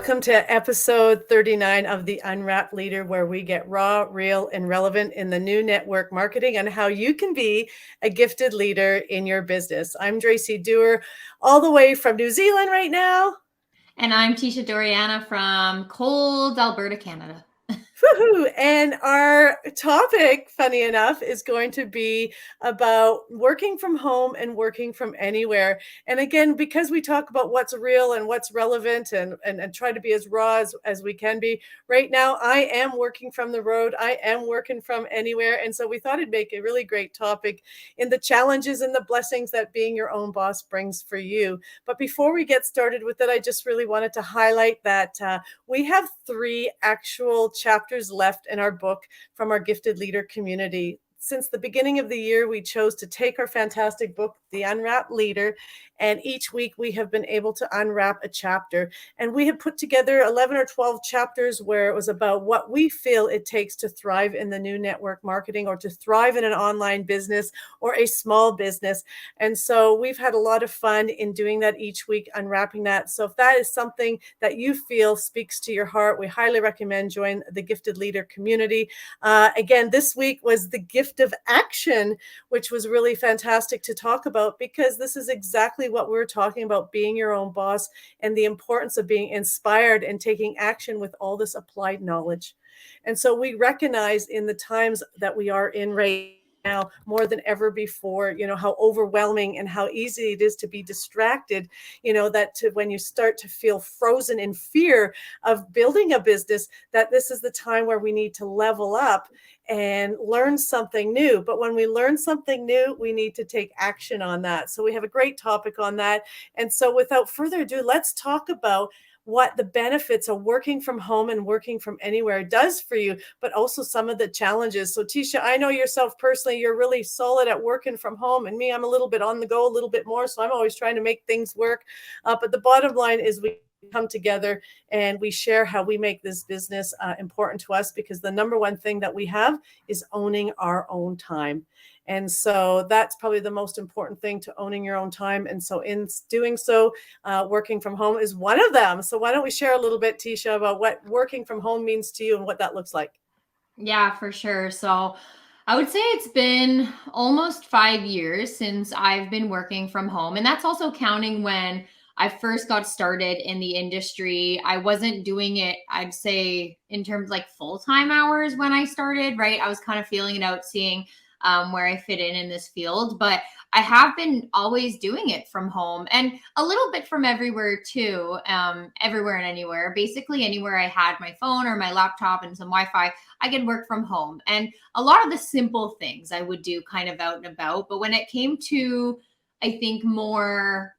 Welcome to episode 39 of the Unwrapped Leader, where we get raw, real, and relevant in the new network marketing and how you can be a gifted leader in your business. I'm Dracy Dewar, all the way from New Zealand right now. And I'm Teisha Dorianna from cold Alberta, Canada. Woohoo! And our topic, funny enough, is going to be about working from home and working from anywhere. And again, because we talk about what's real and what's relevant and try to be as raw as we can be, right now I am working from the road. I am working from anywhere. And so we thought it'd make a really great topic in the challenges and the blessings that being your own boss brings for you. But before we get started with it, I just really wanted to highlight that we have 3 actual chapters left in our book from our gifted leader community. Since the beginning of the year, we chose to take our fantastic book, The Unwrapped Leader, and each week we have been able to unwrap a chapter. And we have put together 11 or 12 chapters where it was about what we feel it takes to thrive in the new network marketing or to thrive in an online business or a small business. And so we've had a lot of fun in doing that each week, unwrapping that. So if that is something that you feel speaks to your heart, we highly recommend join the Gifted Leader community. Again, this week was the gift of action, which was really fantastic to talk about, because this is exactly what we're talking about, being your own boss and the importance of being inspired and taking action with all this applied knowledge. And so we recognize in the times that we are in right now, more than ever before, how overwhelming and how easy it is to be distracted, when you start to feel frozen in fear of building a business, that this is the time where we need to level up and learn something new. But when we learn something new, we need to take action on that. So we have a great topic on that. And so without further ado, let's talk about what the benefits of working from home and working from anywhere does for you, but also some of the challenges. So Teisha, I know yourself personally, you're really solid at working from home, and me, I'm a little bit on the go, a little bit more. So I'm always trying to make things work. But the bottom line is we come together and we share how we make this business important to us, because the number one thing that we have is owning our own time. And so that's probably the most important thing, to owning your own time. And so in doing so, working from home is one of them. So why don't we share a little bit, Teisha, about what working from home means to you and what that looks like? Yeah, for sure. So I would say it's been almost 5 years since I've been working from home. And that's also counting when I first got started in the industry. I wasn't doing it, I'd say, in terms like full-time hours when I started, right? I was kind of feeling it out, seeing where I fit in this field. But I have been always doing it from home, and a little bit from everywhere too, everywhere and anywhere. Basically, anywhere I had my phone or my laptop and some Wi-Fi, I could work from home. And a lot of the simple things I would do kind of out and about. But when it came to, I think, more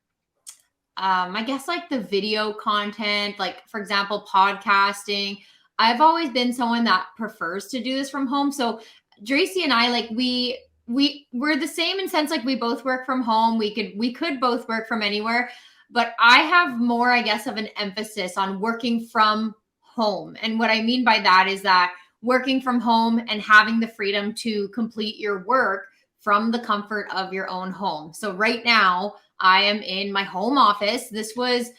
I guess like the video content, like for example, podcasting, I've always been someone that prefers to do this from home. So Dracy and I, like we're the same in sense, like we both work from home. We could both work from anywhere, but I have more, I guess, of an emphasis on working from home. And what I mean by that is that working from home and having the freedom to complete your work from the comfort of your own home. So right now I am in my home office. This was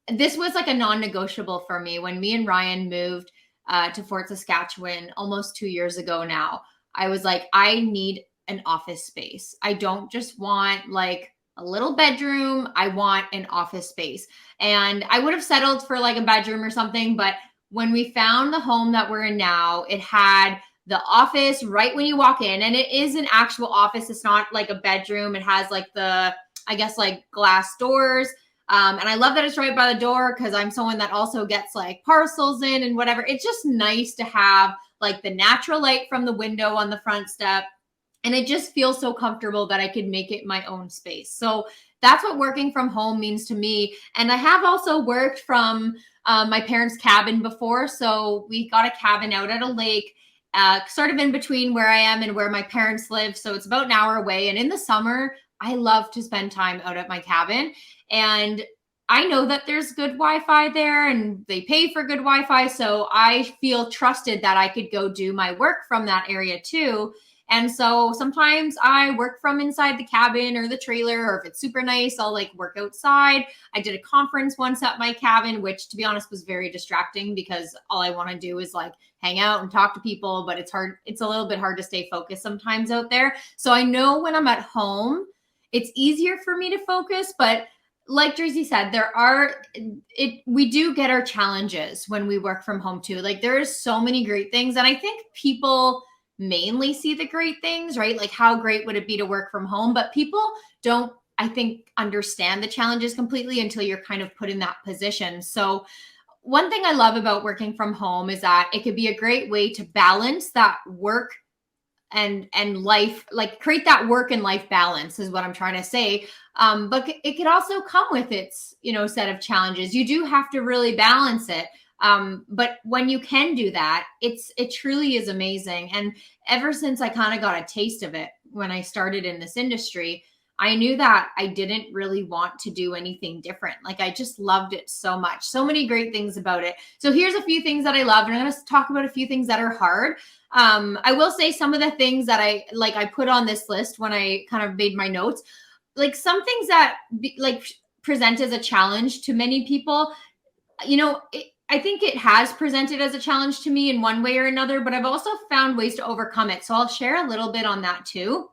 like a non-negotiable for me when me and Ryan moved to Fort Saskatchewan almost 2 years ago now. I was like, I need an office space. I don't just want like a little bedroom. I want an office space. And I would have settled for like a bedroom or something. But when we found the home that we're in now, it had the office right when you walk in. And it is an actual office. It's not like a bedroom. It has like I guess like glass doors. And I love that it's right by the door, because I'm someone that also gets like parcels in and whatever. It's just nice to have like the natural light from the window on the front step. And it just feels so comfortable that I could make it my own space. So that's what working from home means to me. And I have also worked from my parents' cabin before. So we got a cabin out at a lake, sort of in between where I am and where my parents live. So it's about an hour away. And in the summer, I love to spend time out at my cabin. And I know that there's good Wi-Fi there and they pay for good Wi-Fi. So I feel trusted that I could go do my work from that area too. And so sometimes I work from inside the cabin or the trailer, or if it's super nice, I'll like work outside. I did a conference once at my cabin, which to be honest was very distracting because all I want to do is like hang out and talk to people, but it's hard. It's a little bit hard to stay focused sometimes out there. So I know when I'm at home, it's easier for me to focus, but like Dracy said, we do get our challenges when we work from home too. Like there's so many great things. And I think people mainly see the great things, right? Like how great would it be to work from home? But people don't, I think, understand the challenges completely until you're kind of put in that position. So one thing I love about working from home is that it could be a great way to balance that work and life, like create that work and life balance is what I'm trying to say. But it could also come with its, set of challenges. You do have to really balance it. But when you can do that, it truly is amazing. And ever since I kind of got a taste of it when I started in this industry, I knew that I didn't really want to do anything different. Like I just loved it so much. So many great things about it. So here's a few things that I love. And I'm going to talk about a few things that are hard. I will say some of the things that I put on this list when I kind of made my notes, like some things that present as a challenge to many people, I think it has presented as a challenge to me in one way or another, but I've also found ways to overcome it. So I'll share a little bit on that too,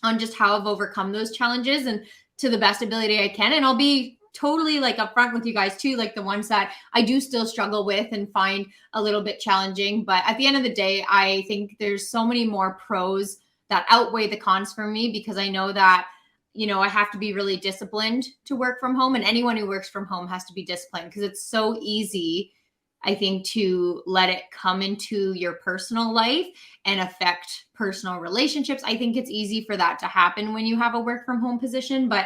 on just how I've overcome those challenges and to the best ability I can. And I'll be totally like upfront with you guys too, like the ones that I do still struggle with and find a little bit challenging. But at the end of the day, I think there's so many more pros that outweigh the cons for me, because I know that, I have to be really disciplined to work from home, and anyone who works from home has to be disciplined because it's so easy, I think, to let it come into your personal life and affect personal relationships. I think it's easy for that to happen when you have a work from home position, but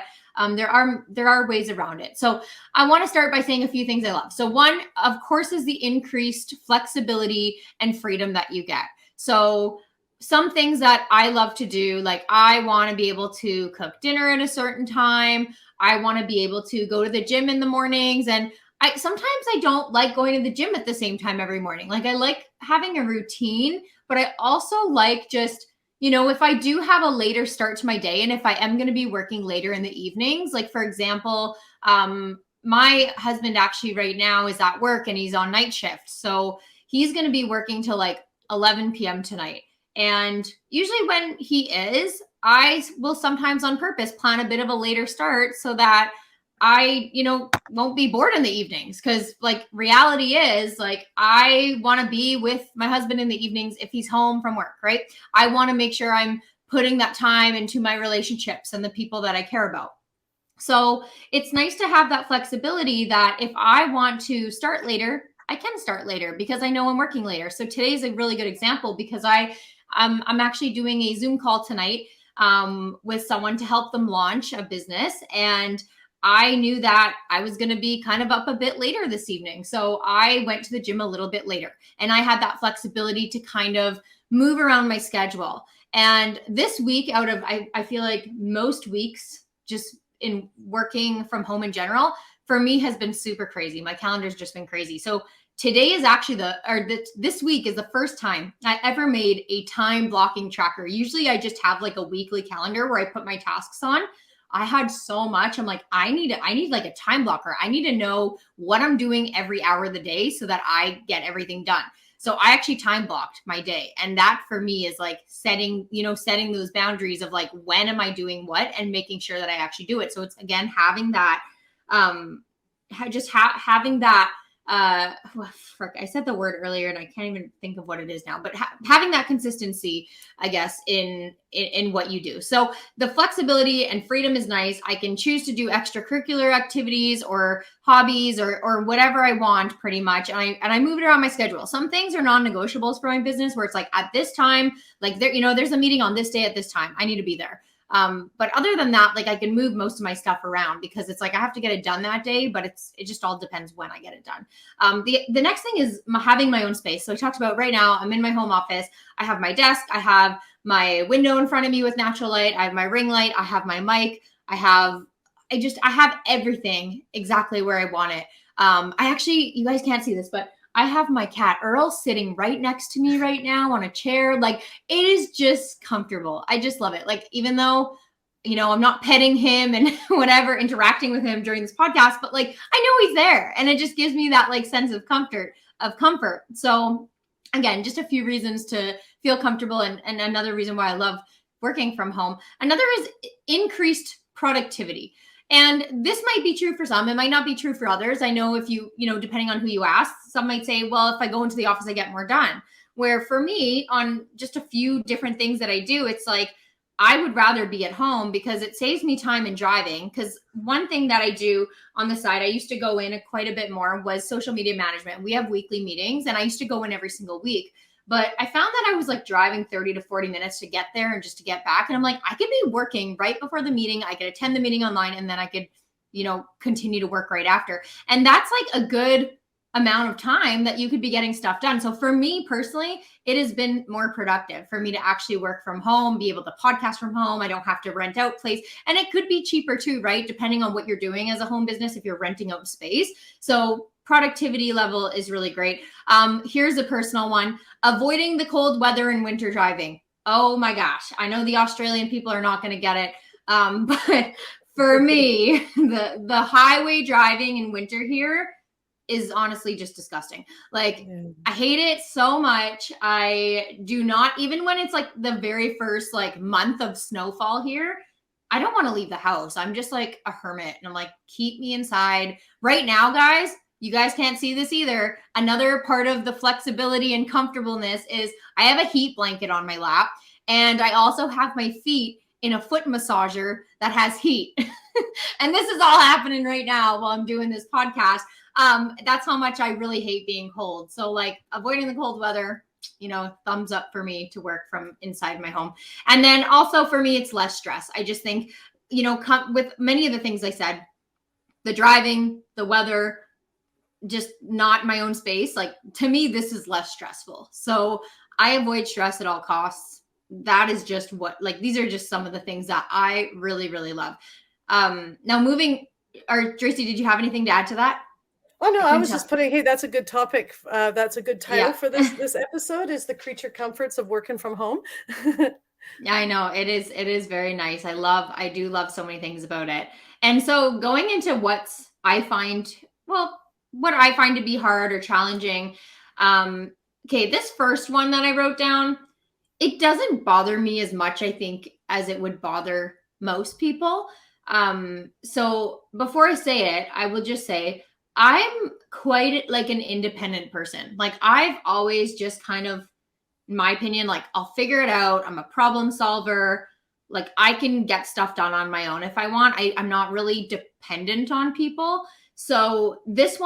there are ways around it. So I want to start by saying a few things I love. So one, of course, is the increased flexibility and freedom that you get. So some things that I love to do, like I want to be able to cook dinner at a certain time. I want to be able to go to the gym in the mornings. And sometimes I don't like going to the gym at the same time every morning. Like I like having a routine, but I also like just, if I do have a later start to my day, and if I am going to be working later in the evenings, like for example, my husband actually right now is at work and he's on night shift. So he's going to be working till like 11 p.m. tonight. And usually when he is, I will sometimes on purpose plan a bit of a later start so that I, won't be bored in the evenings. Cause like reality is like, I want to be with my husband in the evenings if he's home from work, right? I want to make sure I'm putting that time into my relationships and the people that I care about. So it's nice to have that flexibility that if I want to start later, I can start later because I know I'm working later. So today's a really good example because I'm actually doing a Zoom call tonight with someone to help them launch a business. And I knew that I was going to be kind of up a bit later this evening. So I went to the gym a little bit later and I had that flexibility to kind of move around my schedule. And this week I feel like most weeks just in working from home in general, for me has been super crazy. My calendar's just been crazy. So today is actually this week is the first time I ever made a time blocking tracker. Usually I just have like a weekly calendar where I put my tasks on. I had so much. I'm like, I need like a time blocker. I need to know what I'm doing every hour of the day so that I get everything done. So I actually time blocked my day. And that for me is like setting those boundaries of like, when am I doing what and making sure that I actually do it. So it's again, having that, having that, I said the word earlier and I can't even think of what it is now, but having that consistency, I guess, in what you do. So the flexibility and freedom is nice. I can choose to do extracurricular activities or hobbies or whatever I want pretty much. And I move it around my schedule. Some things are non-negotiables for my business where it's like at this time, like there's a meeting on this day at this time. I need to be there. But other than that, like I can move most of my stuff around because it's like I have to get it done that day, but it just all depends when I get it done. The next thing is having my own space. So I talked about right now, I'm in my home office. I have my desk. I have my window in front of me with natural light. I have my ring light. I have my mic. I have everything exactly where I want it. You guys can't see this, but I have my cat Earl sitting right next to me right now on a chair. Like, it is just comfortable. I just love it. Like, even though, I'm not petting him and whatever, interacting with him during this podcast, but like, I know he's there, and it just gives me that like sense of comfort. So again, just a few reasons to feel comfortable. And another reason why I love working from home. Another is increased productivity. And this might be true for some. It might not be true for others. I know if depending on who you ask, some might say, well, if I go into the office, I get more done. Where for me, on just a few different things that I do, it's like, I would rather be at home because it saves me time in driving. Because one thing that I do on the side, I used to go in quite a bit more, was social media management. We have weekly meetings, and I used to go in every single week. But I found that I was like driving 30 to 40 minutes to get there and just to get back. And I'm like, I could be working right before the meeting. I could attend the meeting online, and then I could, continue to work right after. And that's like a good amount of time that you could be getting stuff done. So for me personally, it has been more productive for me to actually work from home, be able to podcast from home. I don't have to rent out place. And it could be cheaper too, right? Depending on what you're doing as a home business, if you're renting out space. So productivity level is really great. Here's a personal one: avoiding the cold weather and winter driving. Oh my gosh. I know the Australian people are not going to get it. But for me, the highway driving in winter here is honestly just disgusting. Like, I hate it so much. I do not, even when it's like the very first like month of snowfall here, I don't want to leave the house. I'm just like a hermit, and I'm like, keep me inside. Right now, guys, you guys can't see this either. Another part of the flexibility and comfortableness is I have a heat blanket on my lap, and I also have my feet in a foot massager that has heat. And this is all happening right now while I'm doing this podcast. That's how much I really hate being cold. So like, avoiding the cold weather, thumbs up for me to work from inside my home. And then also for me, it's less stress. I just think, with many of the things I said, the driving, the weather, just not my own space. Like, to me, this is less stressful. So I avoid stress at all costs. That is just these are just some of the things that I really, really love. Now Dracy, did you have anything to add to that? Oh, no, I was just putting, hey, that's a good topic. That's a good title for this episode, is the creature comforts of working from home. Yeah, I know. It is very nice. I do love so many things about it. And so going into what I find to be hard or challenging. Okay, this first one that I wrote down, it doesn't bother me as much, I think, as it would bother most people. So before I say it, I will just say, I'm quite like an independent person. Like, I've always just kind of, in my opinion, like, I'll figure it out. I'm a problem solver. Like, I can get stuff done on my own if I want. I'm not really dependent on people. So this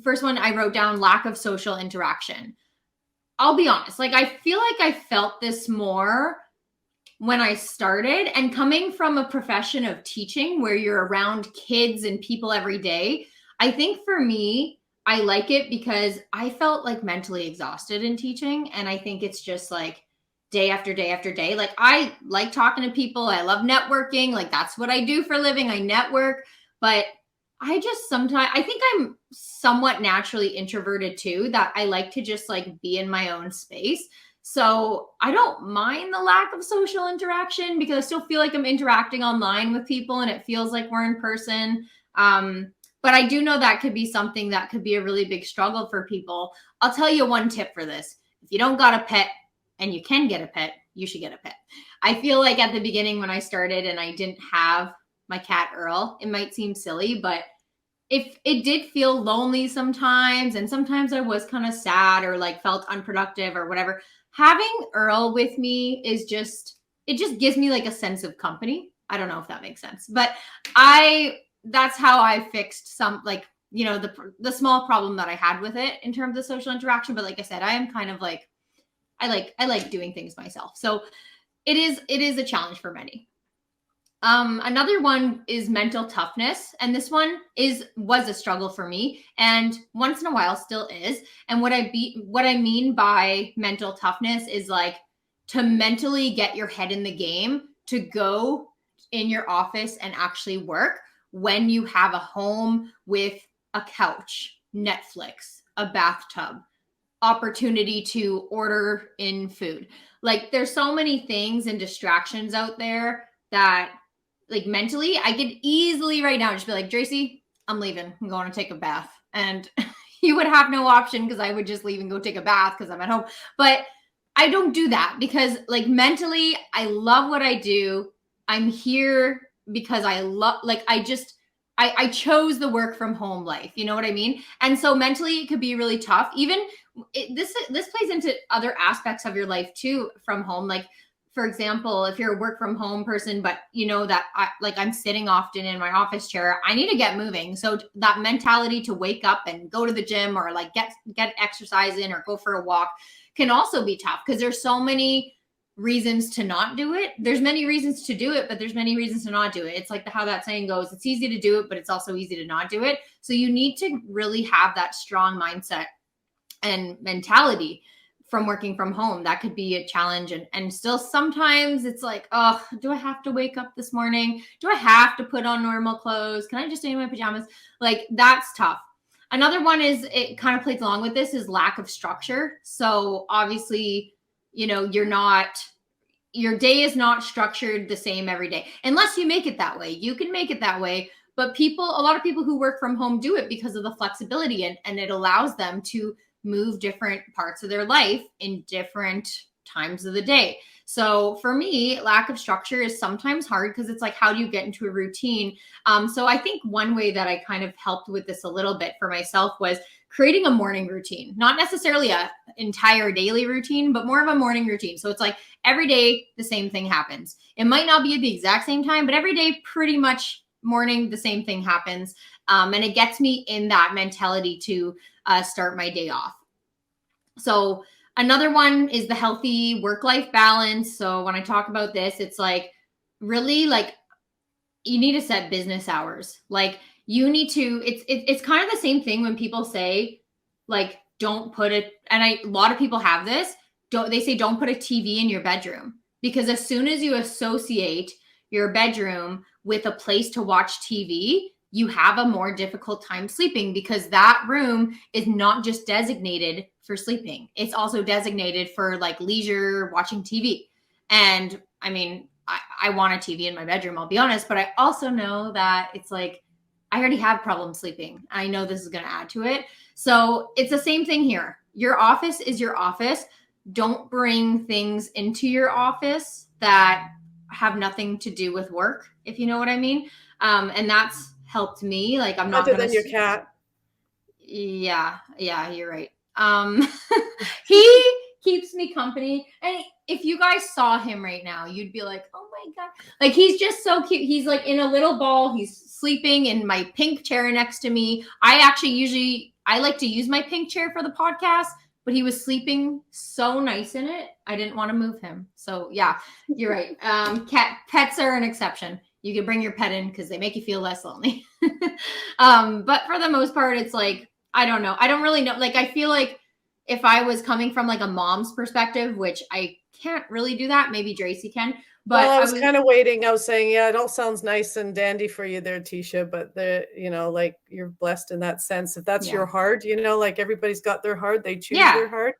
first one I wrote down, lack of social interaction. I'll be honest. Like, I feel like I felt this more when I started, and coming from a profession of teaching where you're around kids and people every day, I think for me, I like it because I felt like mentally exhausted in teaching. And I think it's just like day after day after day. Like, I like talking to people. I love networking. Like, that's what I do for a living. I network. But I think I'm somewhat naturally introverted too, that I like to just like be in my own space. So I don't mind the lack of social interaction because I still feel like I'm interacting online with people and it feels like we're in person. But I do know that could be something that could be a really big struggle for people. I'll tell you one tip for this. If you don't got a pet and you can get a pet, you should get a pet. I feel like at the beginning when I started and I didn't have my cat Earl, it might seem silly, but if it did feel lonely sometimes, and sometimes I was kind of sad or like felt unproductive or whatever, having Earl with me it just gives me like a sense of company. I don't know if that makes sense, but that's how I fixed some, like, the small problem that I had with it in terms of social interaction. But like I said, I am kind of like, I like doing things myself. So it is a challenge for many. Another one is mental toughness. And this one was a struggle for me, and once in a while still is. And what I mean by mental toughness is like to mentally get your head in the game to go in your office and actually work when you have a home with a couch, Netflix, a bathtub, opportunity to order in food. Like there's so many things and distractions out there that like mentally I could easily right now just be like, Dracy, I'm leaving. I'm going to take a bath. And you would have no option because I would just leave and go take a bath because I'm at home. But I don't do that because like mentally, I love what I do. I'm here because I love, like, I chose the work from home life. You know what I mean? And so mentally it could be really tough. Even this plays into other aspects of your life too from home. Like, for example, if you're a work from home person, but you know that I'm sitting often in my office chair, I need to get moving. So that mentality to wake up and go to the gym or like get exercise in or go for a walk can also be tough because there's so many reasons to not do it. There's many reasons to do it, but there's many reasons to not do it. It's like how that saying goes, it's easy to do it, but it's also easy to not do it. So you need to really have that strong mindset and mentality from working from home. That could be a challenge. And still sometimes it's like, oh, do I have to wake up this morning? Do I have to put on normal clothes? Can I just stay in my pajamas? Like that's tough. Another one is, it kind of plays along with this, is lack of structure. So obviously, you know, your day is not structured the same every day, unless you make it that way. You can make it that way. But a lot of people who work from home do it because of the flexibility and it allows them to move different parts of their life in different times of the day. So for me, lack of structure is sometimes hard because it's like, how do you get into a routine? So I think one way that I kind of helped with this a little bit for myself was creating a morning routine, not necessarily a entire daily routine, but more of a morning routine. So it's like every day, the same thing happens. It might not be at the exact same time, but every day, pretty much morning, the same thing happens. And it gets me in that mentality to start my day off. So another one is the healthy work-life balance. So when I talk about this, it's like really like you need to set business hours. Like you need to, it's kind of the same thing when people say like, don't put it, and a lot of people have this, they say don't put a TV in your bedroom, because as soon as you associate your bedroom with a place to watch TV, you have a more difficult time sleeping because that room is not just designated for sleeping. It's also designated for like leisure, watching TV. And I mean, I want a TV in my bedroom, I'll be honest, but I also know that it's like, I already have problems sleeping. I know this is going to add to it. So it's the same thing here. Your office is your office. Don't bring things into your office that have nothing to do with work, if you know what I mean. And that's helped me. Like I'm not other than your cat. Yeah, you're right. He keeps me company. And if you guys saw him right now, you'd be like, oh my God. Like he's just so cute. He's like in a little ball. He's sleeping in my pink chair next to me. I like to use my pink chair for the podcast, but he was sleeping so nice in it. I didn't want to move him. So yeah, you're right. Pets are an exception. You can bring your pet in because they make you feel less lonely. But for the most part, it's like, I don't know. I don't really know. Like, I feel like if I was coming from like a mom's perspective, which I can't really do that. Maybe Dracy can. But well, I was kind of waiting. I was saying, yeah, it all sounds nice and dandy for you there, Teisha, but like you're blessed in that sense. If that's your heart, like everybody's got their heart, they choose their heart.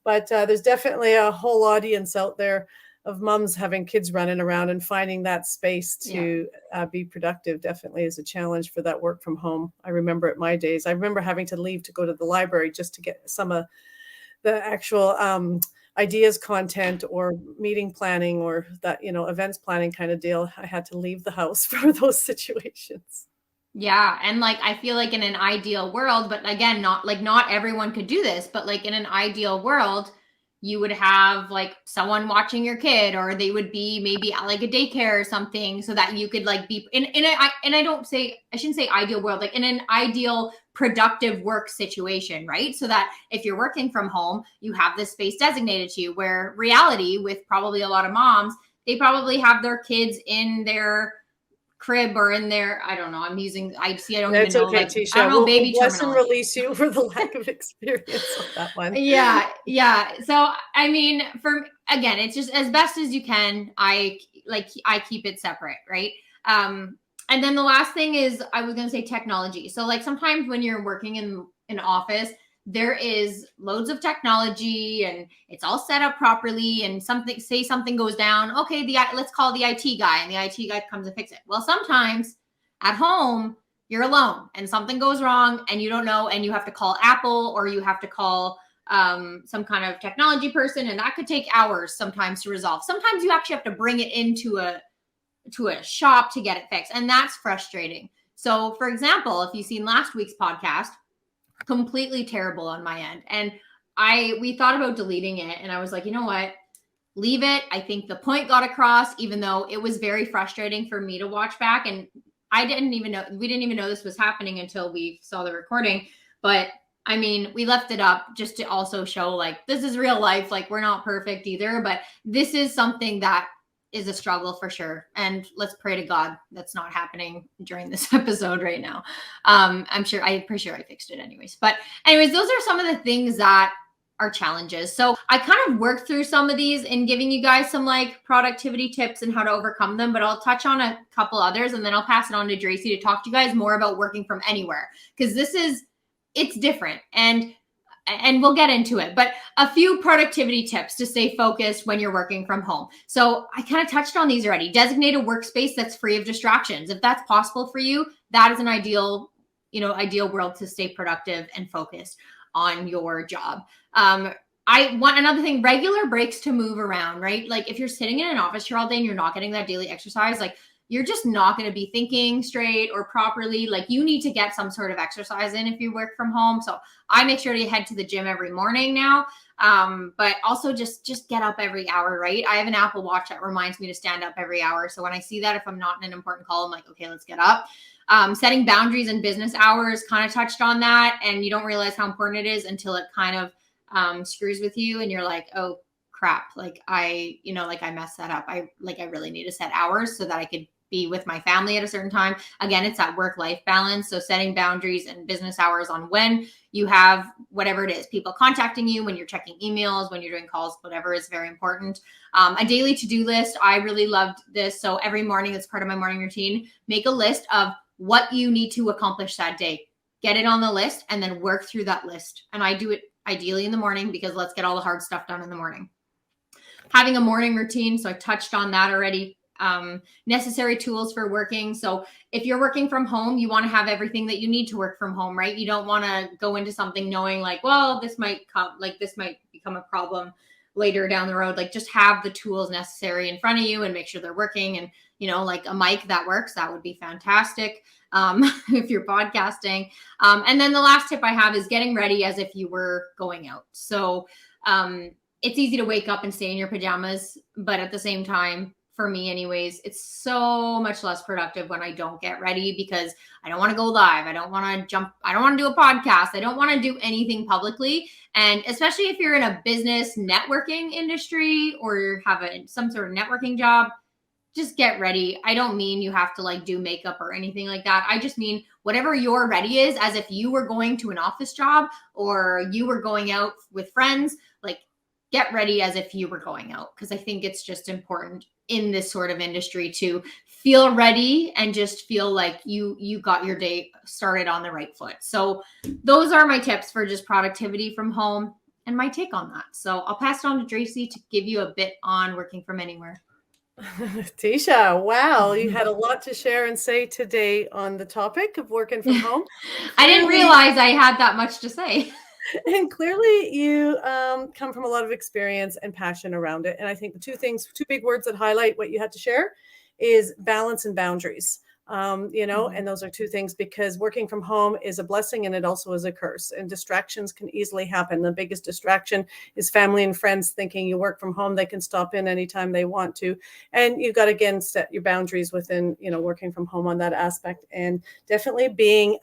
But there's definitely a whole audience out there of moms having kids running around, and finding that space to be productive definitely is a challenge for that work from home. I remember at my days, I remember having to leave to go to the library just to get some of the actual ideas, content, or meeting planning, or that, events planning kind of deal. I had to leave the house for those situations. Yeah. And like, I feel like in an ideal world, but again, not everyone could do this, but like in an ideal world, you would have like someone watching your kid, or they would be maybe at like a daycare or something, so that you could like be I shouldn't say ideal world, like in an ideal productive work situation, right? So that if you're working from home, you have this space designated to you, where reality with probably a lot of moms, they probably have their kids in their crib or in there. I don't know. I don't even know. Okay, like, Teisha. I don't know, baby bless terminology. And release you for the lack of experience on that one. Yeah. So, I mean, again, it's just as best as you can. I keep it separate. Right. And then the last thing is, I was going to say technology. So like sometimes when you're working in an office, there is loads of technology and it's all set up properly, and something goes down. Okay, let's call the IT guy, and the IT guy comes and fix it. Well, sometimes at home, you're alone and something goes wrong and you don't know, and you have to call Apple, or you have to call some kind of technology person, and that could take hours sometimes to resolve. Sometimes you actually have to bring it into a shop to get it fixed, and that's frustrating. So, for example, if you've seen last week's podcast, completely terrible on my end, and we thought about deleting it, and I was like, you know what? Leave it. I think the point got across, even though it was very frustrating for me to watch back, and we didn't even know this was happening until we saw the recording. But I mean, we left it up just to also show, like, this is real life. Like, we're not perfect either, but this is something that is a struggle for sure. And let's pray to God that's not happening during this episode right now. I'm pretty sure I fixed it anyways. But anyways, those are some of the things that are challenges. So I kind of worked through some of these in giving you guys some like productivity tips and how to overcome them, but I'll touch on a couple others, and then I'll pass it on to Dracy to talk to you guys more about working from anywhere, because it's different, and we'll get into it. But a few productivity tips to stay focused when you're working from home. So I kind of touched on these already. Designate a workspace that's free of distractions. If that's possible for you, that is an ideal world to stay productive and focused on your job. I want another thing, regular breaks to move around, right? Like, if you're sitting in an office chair all day and you're not getting that daily exercise, like, you're just not going to be thinking straight or properly. Like, you need to get some sort of exercise in if you work from home. So I make sure to head to the gym every morning now. But also just get up every hour, right? I have an Apple Watch that reminds me to stand up every hour. So when I see that, if I'm not in an important call, I'm like, okay, let's get up. Setting boundaries in business hours, kind of touched on that. And you don't realize how important it is until it kind of screws with you. And you're like, oh crap. Like I messed that up. I really need to set hours so that I could be with my family at a certain time. Again, it's that work-life balance. So setting boundaries and business hours on when you have whatever it is, people contacting you, when you're checking emails, when you're doing calls, whatever is very important. A daily to-do list. I really loved this. So every morning, it's part of my morning routine. Make a list of what you need to accomplish that day. Get it on the list and then work through that list. And I do it ideally in the morning, because let's get all the hard stuff done in the morning. Having a morning routine. So I touched on that already. Necessary tools for working. So if you're working from home, you want to have everything that you need to work from home, right? You don't want to go into something knowing like, well, this might become a problem later down the road. Like, just have the tools necessary in front of you and make sure they're working. And, like a mic that works, that would be fantastic. If you're podcasting. And then the last tip I have is getting ready as if you were going out. So, it's easy to wake up and stay in your pajamas, but at the same time, for me anyways, it's so much less productive when I don't get ready, because I don't want to go live. I don't want to jump. I don't want to do a podcast. I don't want to do anything publicly. And especially if you're in a business networking industry or have some sort of networking job, just get ready. I don't mean you have to like do makeup or anything like that. I just mean whatever your ready is, as if you were going to an office job or you were going out with friends, like get ready as if you were going out. Because I think it's just important in this sort of industry to feel ready and just feel like you got your day started on the right foot. So those are my tips for just productivity from home and my take on that. So I'll pass it on to Dracy to give you a bit on working from anywhere. Teisha, wow, you had a lot to share and say today on the topic of working from home. I didn't realize I had that much to say. And clearly you come from a lot of experience and passion around it. And I think the two big words that highlight what you had to share is balance and boundaries. And those are two things, because working from home is a blessing and it also is a curse, and distractions can easily happen. The biggest distraction is family and friends thinking you work from home. They can stop in anytime they want to. And you've got to, again, set your boundaries within, working from home on that aspect, and definitely being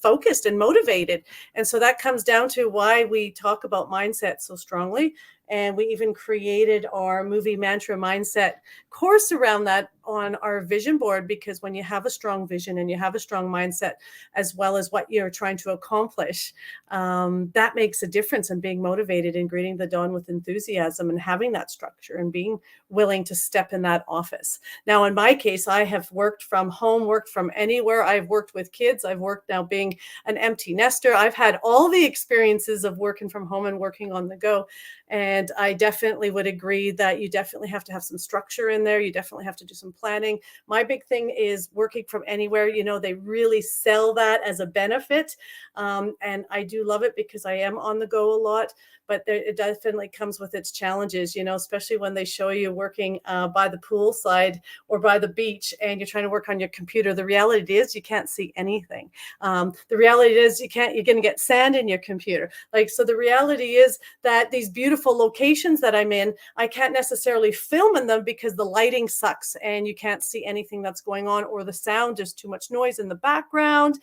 focused and motivated. And so that comes down to why we talk about mindset so strongly. And we even created our movie mantra mindset course around that on our vision board, because when you have a strong vision and you have a strong mindset, as well as what you're trying to accomplish, that makes a difference in being motivated and greeting the dawn with enthusiasm and having that structure and being willing to step in that office. Now, in my case, I have worked from home, worked from anywhere. I've worked with kids. I've worked now being an empty nester. I've had all the experiences of working from home and working on the go. And I definitely would agree that you definitely have to have some structure in there. You definitely have to do some planning. My big thing is working from anywhere. You know, they really sell that as a benefit. And I do love it because I am on the go a lot, but it definitely comes with its challenges, you know, especially when they show you working by the poolside or by the beach and you're trying to work on your computer. The reality is you can't see anything. The reality is you're going to get sand in your computer. So the reality is that these beautiful locations that I'm in, I can't necessarily film in them because the lighting sucks and you can't see anything that's going on, or the sound, there's too much noise in the background.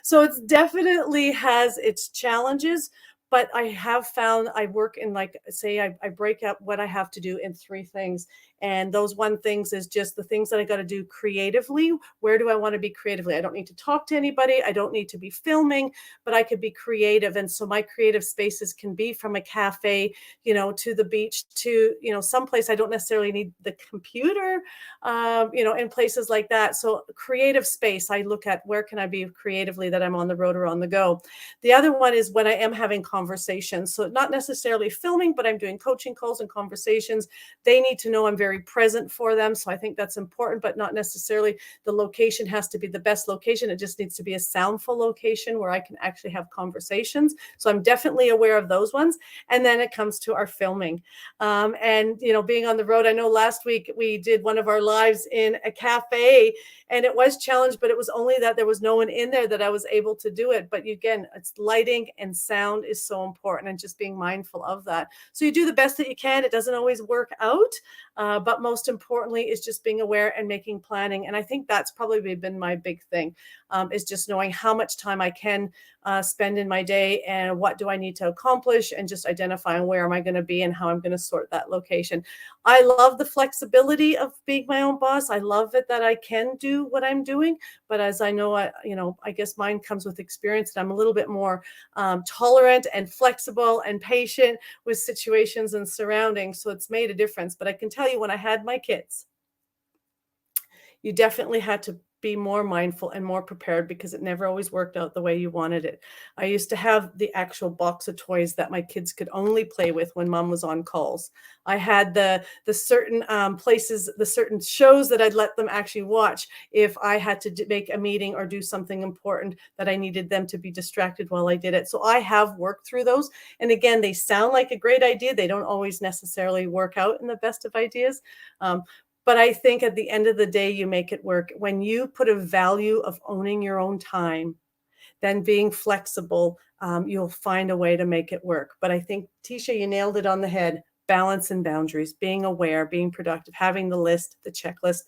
So it definitely has its challenges. But I have found I work in, like, say, I break up what I have to do in 3 things. And those 1 things is just the things that I got to do creatively. Where do I want to be creatively? I don't need to talk to anybody. I don't need to be filming, but I could be creative. And so my creative spaces can be from a cafe, you know, to the beach, to, you know, someplace I don't necessarily need the computer, you know, in places like that. So creative space, I look at where can I be creatively that I'm on the road or on the go. The other one is when I am having conversations. So not necessarily filming, but I'm doing coaching calls and conversations. They need to know I'm very present for them. So I think that's important, but not necessarily the location has to be the best location. It just needs to be a soundful location where I can actually have conversations. So I'm definitely aware of those ones. And then it comes to our filming. And, you know, being on the road, I know last week we did one of our lives in a cafe and it was challenged, but it was only that there was no one in there that I was able to do it. But again, it's lighting and sound is so important and just being mindful of that. So you do the best that you can. It doesn't always work out. But most importantly is just being aware and making planning. And I think that's probably been my big thing, is just knowing how much time I can spend in my day and what do I need to accomplish, and just identifying where am I going to be and how I'm going to sort that location. I love the flexibility of being my own boss. I love it that I can do what I'm doing. But as I know, I guess mine comes with experience, and I'm a little bit more tolerant and flexible and patient with situations and surroundings. So it's made a difference. But I can tell you, when I had my kids, you definitely had to be more mindful and more prepared because it never always worked out the way you wanted it. I used to have the actual box of toys that my kids could only play with when mom was on calls. I had the certain places, the certain shows that I'd let them actually watch if I had to make a meeting or do something important that I needed them to be distracted while I did it. So I have worked through those. And again, they sound like a great idea. They don't always necessarily work out in the best of ideas. But I think at the end of the day, you make it work. When you put a value of owning your own time, then being flexible, you'll find a way to make it work. But I think, Teisha, you nailed it on the head. Balance and boundaries, being aware, being productive, having the list, the checklist.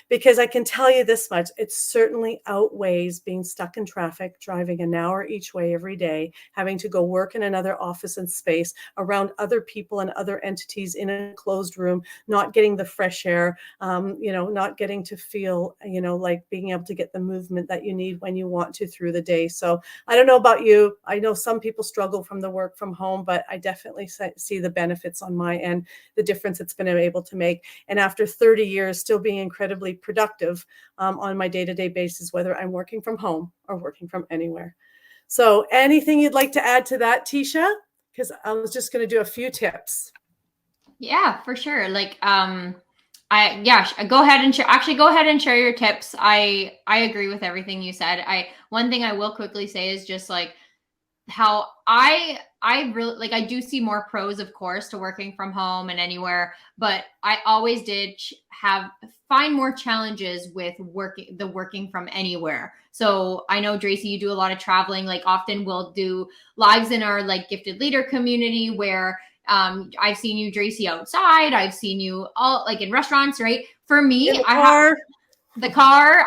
Because I can tell you this much, it certainly outweighs being stuck in traffic, driving an hour each way every day, having to go work in another office and space around other people and other entities in a closed room, not getting the fresh air, not getting to feel, like being able to get the movement that you need when you want to through the day. So I don't know about you. I know some people struggle from the work from home, but I definitely see the benefits on my end, the difference it's been able to make. And after 30 years, still being incredibly productive on my day-to-day basis, whether I'm working from home or working from anywhere. So anything you'd like to add to that, Teisha? Because I was just going to do a few tips. Yeah, for sure. Go ahead and share your tips. I agree with everything you said. One thing I will quickly say is just like how I really I do see more pros, of course, to working from home and anywhere, but I always did find more challenges with working from anywhere. So I know, Dracy, you do a lot of traveling. Like, often we'll do lives in our gifted leader community where I've seen you, Dracy, outside. I've seen you all in restaurants, right? For me, in the car.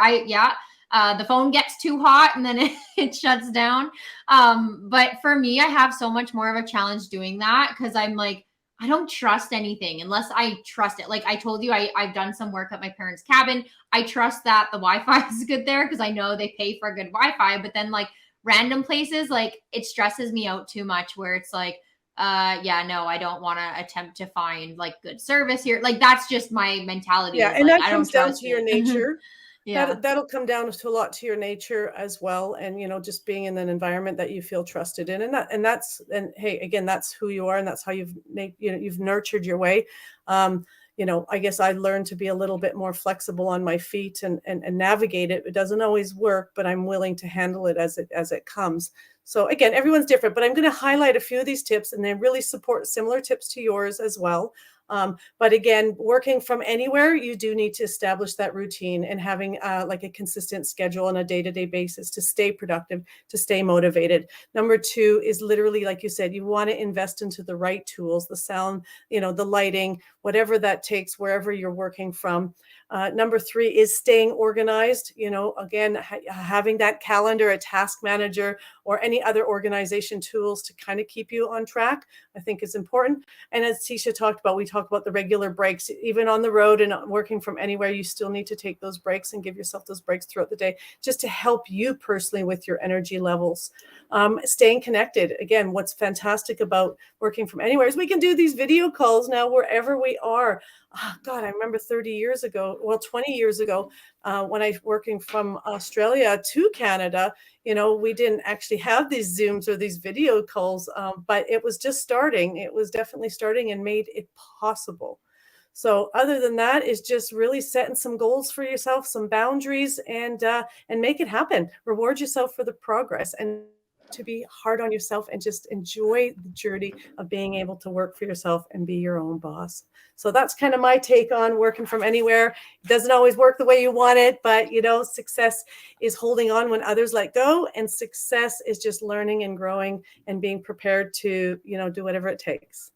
The phone gets too hot and then it shuts down. But for me, I have so much more of a challenge doing that because I'm like, I don't trust anything unless I trust it. Like I told you, I've done some work at my parents' cabin. I trust that the Wi-Fi is good there because I know they pay for a good Wi-Fi. But then like random places, like it stresses me out too much where it's like, yeah, no, I don't want to attempt to find like good service here. Like that's just my mentality. Yeah, Is and like, that I don't comes down trust to your it. nature. Yeah. That'll come down to a lot to your nature as well, and just being in an environment that you feel trusted in, and hey, again, that's who you are, and that's how you've nurtured your way. I guess I learned to be a little bit more flexible on my feet and navigate it. It doesn't always work, but I'm willing to handle it as it comes. So again, everyone's different, but I'm going to highlight a few of these tips, and they really support similar tips to yours as well. But again, working from anywhere, you do need to establish that routine and having like a consistent schedule on a day-to-day basis to stay productive, to stay motivated. Number two is literally, like you said, you want to invest into the right tools, the sound, the lighting, whatever that takes, wherever you're working from. Number three is staying organized. Again, having that calendar, a task manager, or any other organization tools to kind of keep you on track, I think is important. And as Teisha talked about, we talk about the regular breaks. Even on the road and working from anywhere, you still need to take those breaks and give yourself those breaks throughout the day just to help you personally with your energy levels. Staying connected. Again, what's fantastic about working from anywhere is we can do these video calls now wherever we are. Oh, God, I remember 20 years ago, when I was working from Australia to Canada, we didn't actually have these Zooms or these video calls, but it was just starting. It was definitely starting and made it possible. So other than that is just really setting some goals for yourself, some boundaries, and make it happen. Reward yourself for the progress and to be hard on yourself and just enjoy the journey of being able to work for yourself and be your own boss. So that's kind of my take on working from anywhere. It doesn't always work the way you want it, but success is holding on when others let go, and success is just learning and growing and being prepared to, do whatever it takes.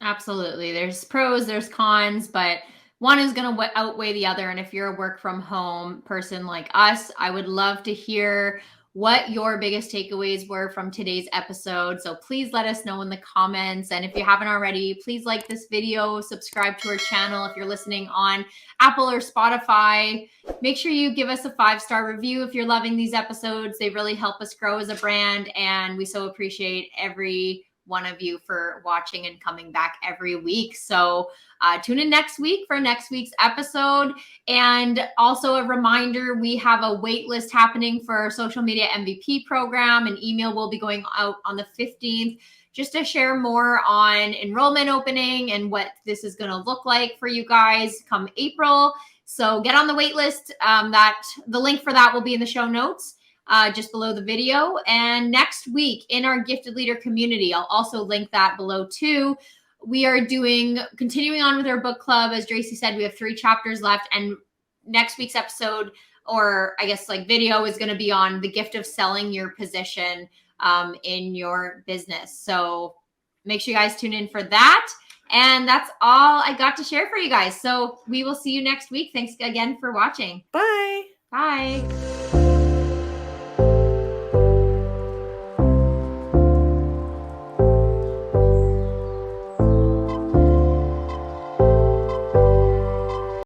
Absolutely. There's pros, there's cons, but one is going to outweigh the other. And if you're a work from home person like us, I would love to hear what your biggest takeaways were from today's episode. So please let us know in the comments. And if you haven't already, please like this video, subscribe to our channel. If you're listening on Apple or Spotify, make sure you give us a 5-star review if you're loving these episodes. They really help us grow as a brand. And we so appreciate every one of you for watching and coming back every week. So tune in next week for next week's episode. And also a reminder, we have a wait list happening for our social media MVP program. An email will be going out on the 15th just to share more on enrollment opening and what this is going to look like for you guys come April. So get on the wait list. The link for that will be in the show notes. Just below the video. And next week in our Gifted Leader community, I'll also link that below too. We are continuing on with our book club. As Dracy said, we have 3 chapters left. And next week's episode, or I guess like video, is going to be on the gift of selling your position in your business. So make sure you guys tune in for that. And that's all I got to share for you guys. So we will see you next week. Thanks again for watching. Bye. Bye.